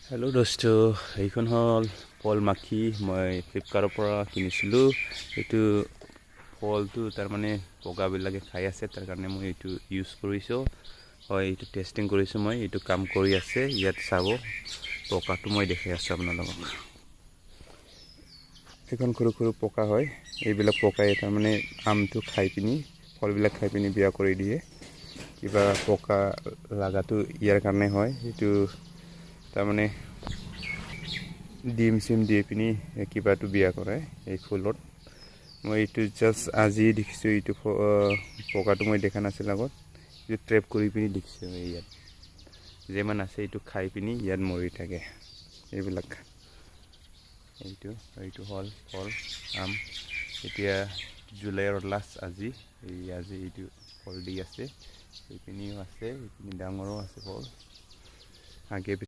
Hello' দোস্ত, এইখন হ'ল ফল মাখি। মই ফ্লিপকাৰ্টৰ পৰা কিনিছিলোঁ। এইটো ফলটো তাৰমানে পকাবিলাকে খাই আছে, তাৰ কাৰণে মই এইটো ইউজ কৰিছোঁ। হয়, এইটো টেষ্টিং কৰিছোঁ মই। এইটো কাম কৰি আছে। ইয়াত চাব, পকাটো মই দেখাই আছোঁ আপোনালোকক। এইখন সৰু সৰু পকা হয়। এইবিলাক পকাই তাৰমানে আমটো খাই পিনি, ফলবিলাক খাই পিনি বেয়া কৰি দিয়ে। কিবা পকা লগাটো ইয়াৰ কাৰণে হয়। এইটো তাৰমানে ডিম চিম দি পিনি কিবাটো বেয়া কৰে এই ফুলত। মই এইটো জাষ্ট আজি দেখিছোঁ। এইটো পকাটো মই দেখা নাছিলোঁ আগত। এইটো ট্ৰেপ কৰি পিনি দেখিছোঁ। ইয়াত যিমান আছে এইটো খাই পিনি ইয়াত মৰি থাকে এইবিলাক। এইটো হ'ল ফল আম। এতিয়া জুলাইৰ লাষ্ট আজি এইটো ফল দি আছে। এইপিনিও আছে, এইপিনি ডাঙৰো আছে ফল আগে